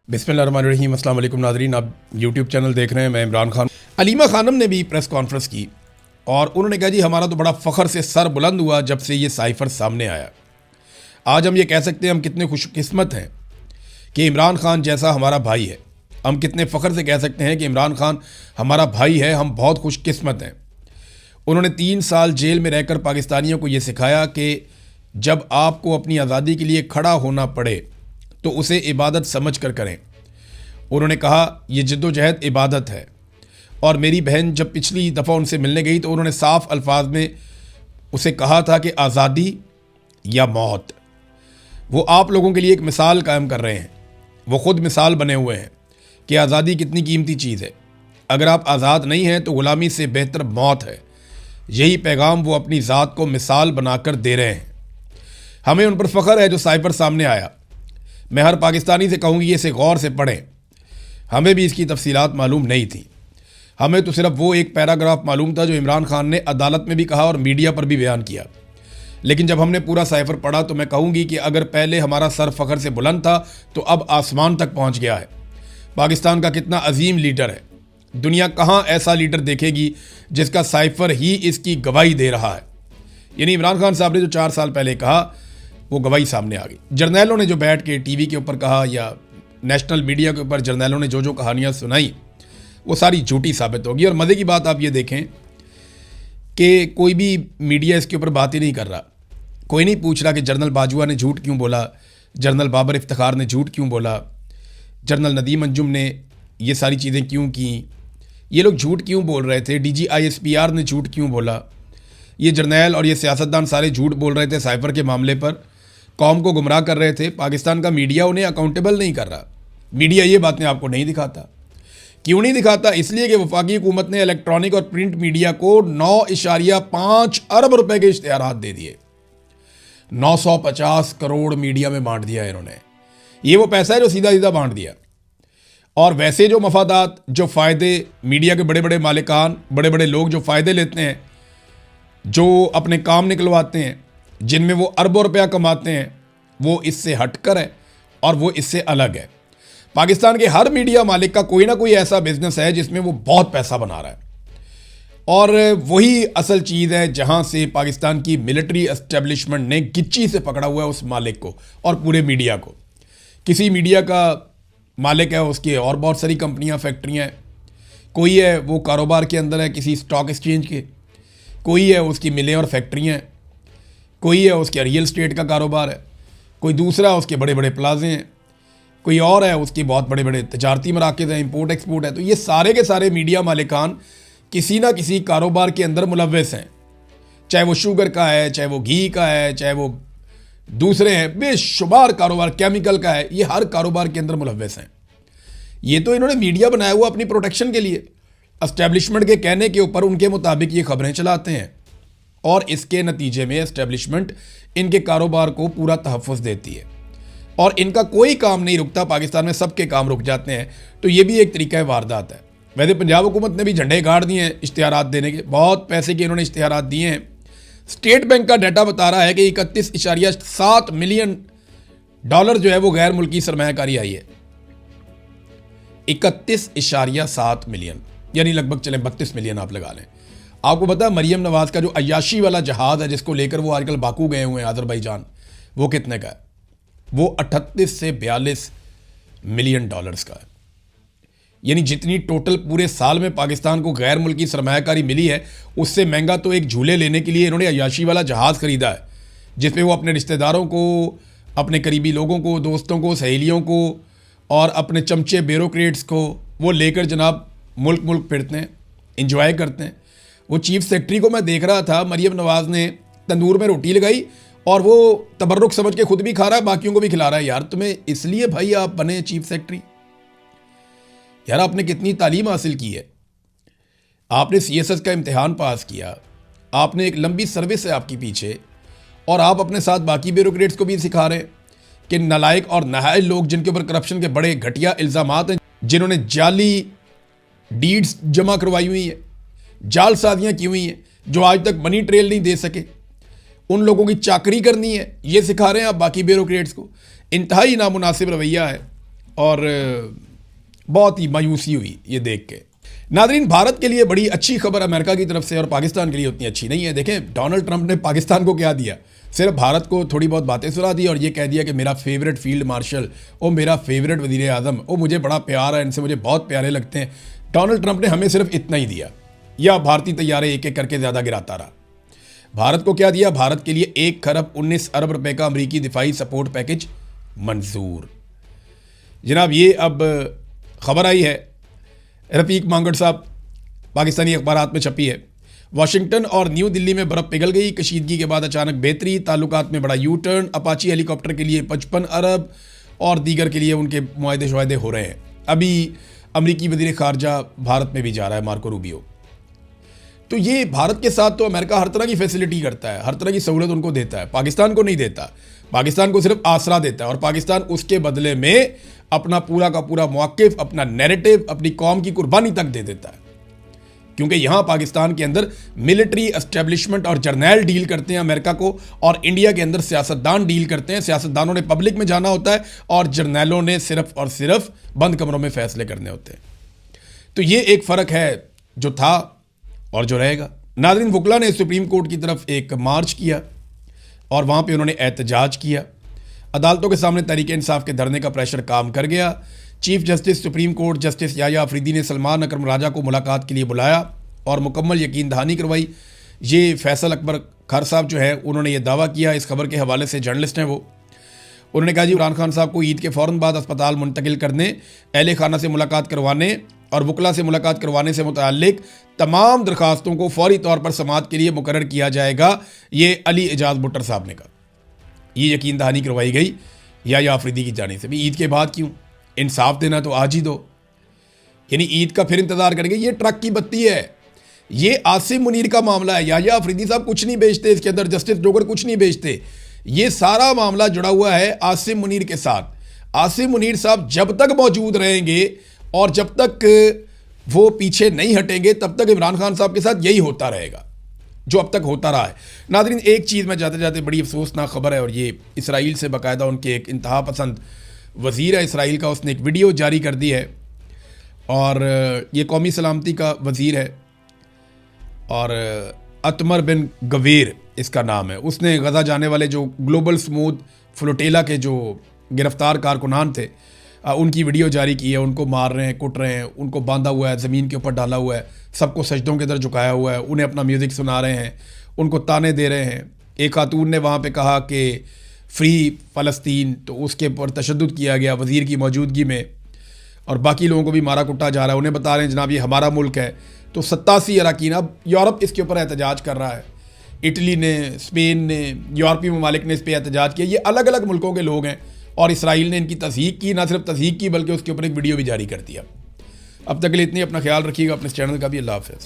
बिस्मिल्लाहिर्रहमानिर्रहीम। अस्सलाम वालेकुम नाज़रीन, आप यूट्यूब चैनल देख रहे हैं। मैं इमरान खान। अलीमा खानम ने भी प्रेस कॉन्फ्रेंस की और उन्होंने कहा जी हमारा तो बड़ा फ़ख्र से सर बुलंद हुआ जब से ये साइफ़र सामने आया। आज हम ये कह सकते हैं हम कितने खुशकिस्मत हैं कि इमरान खान जैसा हमारा भाई है। हम कितने फ़ख्र से कह सकते हैं कि इमरान खान हमारा भाई है। हम बहुत खुशकिस्मत हैं। उन्होंने 3 साल जेल में रहकर पाकिस्तानियों को ये सिखाया कि जब आपको अपनी आज़ादी के लिए खड़ा होना पड़े तो उसे इबादत समझ कर करें। उन्होंने कहा यह जद्दोजहद इबादत है। और मेरी बहन जब पिछली दफ़ा उनसे मिलने गई तो उन्होंने साफ अल्फाज में उसे कहा था कि आज़ादी या मौत। वो आप लोगों के लिए एक मिसाल कायम कर रहे हैं। वो ख़ुद मिसाल बने हुए हैं कि आज़ादी कितनी कीमती चीज़ है। अगर आप आज़ाद नहीं हैं तो ग़ुलामी से बेहतर मौत है। यही पैगाम वो अपनी ज़ात को मिसाल बनाकर दे रहे हैं। हमें उन पर फ़ख्र है जो साइफ़र सामने आया। मैं हर पाकिस्तानी से कहूँगी इसे गौर से पढ़ें। हमें भी इसकी तफसीलात मालूम नहीं थी। हमें तो सिर्फ वो एक पैराग्राफ मालूम था जो इमरान खान ने अदालत में भी कहा और मीडिया पर भी बयान किया। लेकिन जब हमने पूरा साइफ़र पढ़ा तो मैं कहूँगी कि अगर पहले हमारा सर फ़ख्र से बुलंद था तो अब आसमान तक पहुँच गया है। पाकिस्तान का कितना अजीम लीडर है। दुनिया कहाँ ऐसा लीडर देखेगी जिसका साइफ़र ही इसकी गवाही दे रहा है। यानी इमरान खान साहब ने जो 4 साल पहले कहा वो गवाही सामने आ गई। जर्नैलों ने जो बैठ के टीवी के ऊपर कहा या नेशनल मीडिया के ऊपर जर्नैलों ने जो जो कहानियाँ सुनाई वो सारी झूठी साबित होगी। और मज़े की बात आप ये देखें कि कोई भी मीडिया इसके ऊपर बात ही नहीं कर रहा। कोई नहीं पूछ रहा कि जनरल बाजवा ने झूठ क्यों बोला, जनरल बाबर इफ्तिखार ने झूठ क्यों बोला, जनरल नदीम अंजुम ने ये सारी चीज़ें क्यों की, ये लोग झूठ क्यों बोल रहे थे, DG ISPR ने झूठ क्यों बोला। ये जर्नैल और ये सियासतदान सारे झूठ बोल रहे थे साइफ़र के मामले पर, कौम को गुमराह कर रहे थे। पाकिस्तान का मीडिया उन्हें अकाउंटेबल नहीं कर रहा। मीडिया ये बातें आपको नहीं दिखाता। क्यों नहीं दिखाता? इसलिए कि वफाकी हुकूमत ने इलेक्ट्रॉनिक और प्रिंट मीडिया को 9.5 अरब रुपए के इश्तिहारात दे दिए। 950 करोड़ मीडिया में बांट दिया इन्होंने। ये वो पैसा है जो सीधा सीधा बांट दिया। और वैसे जो मफादात, जो फ़ायदे मीडिया के बड़े बड़े मालिकान, बड़े बड़े लोग जो फ़ायदे लेते हैं, जो अपने काम निकलवाते हैं, जिनमें वो अरबों रुपया कमाते हैं, वो इससे हटकर है और वो इससे अलग है। पाकिस्तान के हर मीडिया मालिक का कोई ना कोई ऐसा बिजनेस है जिसमें वो बहुत पैसा बना रहा है। और वही असल चीज़ है जहां से पाकिस्तान की मिलिट्री एस्टेब्लिशमेंट ने गिच्ची से पकड़ा हुआ है उस मालिक को और पूरे मीडिया को। किसी मीडिया का मालिक है, उसकी और बहुत सारी कंपनियां, फैक्ट्रियां हैं। कोई है वो कारोबार के अंदर है किसी स्टॉक एक्सचेंज के, कोई है उसकी मिलें और फैक्ट्रियाँ हैं, कोई है उसके रियल स्टेट का कारोबार है, कोई दूसरा उसके बड़े बड़े प्लाजे हैं, कोई और है उसके बहुत बड़े बड़े तजारती मराकज़ हैं, इंपोर्ट एक्सपोर्ट है। तो ये सारे के सारे मीडिया मालिकान किसी ना किसी कारोबार के अंदर मुलव्वस हैं। चाहे वो शुगर का है, चाहे वो घी का है, चाहे वो दूसरे हैं, बेशुमार कारोबार, केमिकल का है, ये हर कारोबार के अंदर मुलव्वस हैं। ये तो इन्होंने मीडिया बनाया हुआ अपनी प्रोटेक्शन के लिए। एस्टेब्लिशमेंट के कहने के ऊपर उनके मुताबिक ये खबरें चलाते हैं और इसके नतीजे में एस्टेब्लिशमेंट इनके कारोबार को पूरा तहफ़्फ़ुज़ देती है और इनका कोई काम नहीं रुकता। पाकिस्तान में सबके काम रुक जाते हैं। तो ये भी एक तरीका वारदात है। वैसे पंजाब हुकूमत ने भी झंडे गाड़ दिए हैं इश्तिहारात देने के, बहुत पैसे के इन्होंने इश्तिहारात दिए हैं। स्टेट बैंक का डाटा बता रहा है कि 31.7 मिलियन डॉलर जो है वो गैर मुल्की सरमायाकारी आई है। 31.7 मिलियन यानी लगभग चलें 32 मिलियन आप लगा लें। आपको पता है मरियम नवाज़ का जो अय्याशी वाला जहाज़ है जिसको लेकर वो आजकल बाकू गए हुए हैं अज़रबैजान, वो कितने का है? वो 38 से 42 मिलियन डॉलर्स का है। यानी जितनी टोटल पूरे साल में पाकिस्तान को गैर मुल्की सरमायाकारी मिली है उससे महंगा तो एक झूले लेने के लिए इन्होंने अय्याशी वाला जहाज़ खरीदा है जिसमें वो अपने रिश्तेदारों को, अपने करीबी लोगों को, दोस्तों को, सहेलियों को और अपने चमचे ब्यूरोक्रेट्स को वो लेकर जनाब मुल्क मुल्क फिरते हैं, इंजॉय करते हैं। वो चीफ सेक्रेटरी को मैं देख रहा था, मरियम नवाज़ ने तंदूर में रोटी लगाई और वो तबर्रुक समझ के खुद भी खा रहा है, बाकियों को भी खिला रहा है। यार तुम्हें इसलिए भाई आप बने चीफ सेक्रेटरी? यार आपने कितनी तालीम हासिल की है, आपने CSS का इम्तिहान पास किया, आपने एक लंबी सर्विस है आपकी पीछे, और आप अपने साथ बाकी ब्यूरोक्रेट्स को भी सिखा रहे हैं कि नालायक और नाहल लोग जिनके ऊपर करप्शन के बड़े घटिया इल्ज़ामात हैं, जिन्होंने जाली डीड्स जमा करवाई हुई है, जाल साजियाँ की हुई हैं, जो आज तक मनी ट्रेल नहीं दे सके, उन लोगों की चाकरी करनी है, ये सिखा रहे हैं आप बाकी ब्यूरोक्रेट्स को। इंतहाई नामुनासिब रवैया है। और बहुत ही मायूसी हुई ये देख के। नादरीन, भारत के लिए बड़ी अच्छी खबर अमेरिका की तरफ से और पाकिस्तान के लिए उतनी अच्छी नहीं है। देखें, डोनाल्ड ट्रंप ने पाकिस्तान को क्या दिया, सिर्फ भारत को थोड़ी बहुत बातें सुना दी और ये कह दिया कि मेरा फेवरेट फील्ड मार्शल, वो मेरा फेवरेट वजीर आज़म, वो मुझे बड़ा प्यार है, इनसे मुझे बहुत प्यारे लगते हैं। डोनाल्ड ट्रंप ने हमें सिर्फ इतना ही दिया, या भारतीय तैयारे एक एक करके ज़्यादा गिराता रहा। भारत को क्या दिया? भारत के लिए 1 खरब 19 अरब रुपए का अमरीकी दिफाई सपोर्ट पैकेज मंजूर। जनाब, ये अब खबर आई है, रफीक मांगड़ साहब, पाकिस्तानी अखबारात में छपी है। वाशिंगटन और न्यू दिल्ली में बर्फ़ पिघल गई, कशीदगी के बाद अचानक बेहतरी, ताल्लुकात में बड़ा यू टर्न, अपाची हेलीकॉप्टर के लिए 55 अरब और दीगर के लिए उनके मुआहदे शुआहदे हो रहे हैं। अभी अमरीकी वज़ीर ख़ारजा भारत में भी जा रहा है, मार्को रूबियो। तो ये भारत के साथ तो अमेरिका हर तरह की फैसिलिटी करता है, हर तरह की सहूलत उनको देता है, पाकिस्तान को नहीं देता। पाकिस्तान को सिर्फ आसरा देता है और पाकिस्तान उसके बदले में अपना पूरा का पूरा मौक़िफ़, अपना नैरेटिव, अपनी कौम की कुर्बानी तक दे देता है। क्योंकि यहाँ पाकिस्तान के अंदर मिलिट्री एस्टेब्लिशमेंट और जर्नैल डील करते हैं अमेरिका को, और इंडिया के अंदर सियासतदान डील करते हैं। सियासतदानों ने पब्लिक में जाना होता है और जर्नैलों ने सिर्फ और सिर्फ बंद कमरों में फैसले करने होते हैं। तो ये एक फ़र्क है जो था और जो रहेगा। नाज़रीन, वकला ने सुप्रीम कोर्ट की तरफ एक मार्च किया और वहाँ पे उन्होंने एहतजाज किया। अदालतों के सामने तहरीक इंसाफ के धरने का प्रेशर काम कर गया। Chief justice supreme court justice Yahya Afridi ने सलमान अकरम राजा को मुलाकात के लिए बुलाया और मुकम्मल यकीन दहानी करवाई। ये फैसल अकबर खर साहब जो है, उन्होंने ये दावा किया, इस खबर के हवाले से जर्नलिस्ट हैं वो। उन्होंने कहा जी, इमरान खान साहब को ईद के फ़ौरन बाद अस्पताल मुंतकिल करने, अहले खाना से मुलाकात करवाने और वकला से मुलाकात करवाने से मुताल्लिक तमाम दरखास्तों को फौरी तौर पर समाअत के लिए मुकर्रर किया जाएगा, ये अली एजाज भुट्टर साहब ने कहा। ये यकीन दहानी करवाई गई या अफरीदी की जाने से भी। ईद के बाद क्यों? इंसाफ देना तो आज ही दो, यानी ईद का फिर इंतज़ार करेंगे। ये ट्रक की बत्ती है, ये आसिम मुनीर का मामला है। या अफरीदी साहब कुछ नहीं बेचते इसके अंदर, जस्टिस डोगर कुछ नहीं बेचते। ये सारा मामला जुड़ा हुआ है आसिम मुनीर के साथ। आसिम मुनीर साहब जब तक मौजूद रहेंगे और जब तक वो पीछे नहीं हटेंगे, तब तक इमरान खान साहब के साथ यही होता रहेगा जो अब तक होता रहा है। नाज़रीन, एक चीज़ में जाते जाते, बड़ी अफसोसनाक खबर है, और ये इसराइल से बाकायदा उनके एक इंतहा पसंद वज़ीर है इसराइल का, उसने एक वीडियो जारी कर दी है और ये कौमी सलामती का वज़ीर है और अतमर बिन गवीर इसका नाम है। उसने गज़ा जाने वाले जो ग्लोबल स्मूथ फ्लोटेला के जो गिरफ्तार कारकुनान थे, उनकी वीडियो जारी की है। उनको मार रहे हैं, कुट रहे हैं, उनको बांधा हुआ है, ज़मीन के ऊपर डाला हुआ है, सबको सजदों के अंदर झुकाया हुआ है, उन्हें अपना म्यूज़िक सुना रहे हैं, उनको ताने दे रहे हैं। एक खातून ने वहाँ पे कहा कि फ्री फ़लस्तीन, तो उसके ऊपर तशद्दुद किया गया वज़ीर की मौजूदगी में, और बाकी लोगों को भी मारा कुटा जा रहा है। उन्हें बता रहे हैं जनाब ये हमारा मुल्क है। तो 87 अरकान, अब यूरोप इसके ऊपर एहतजाज कर रहा है, इटली ने, स्पेन ने, यूरोपीय ममालिक ने इस पर एहतजाज किया। ये अलग अलग मुल्कों के लोग हैं और इसराइल ने इनकी तस्दीक की, ना सिर्फ तस्दीक की बल्कि उसके ऊपर एक वीडियो भी जारी कर दिया। अब तक के लिए इतनी, अपना ख्याल रखिएगा, अपने चैनल का भी। अल्लाह हाफ़िज़।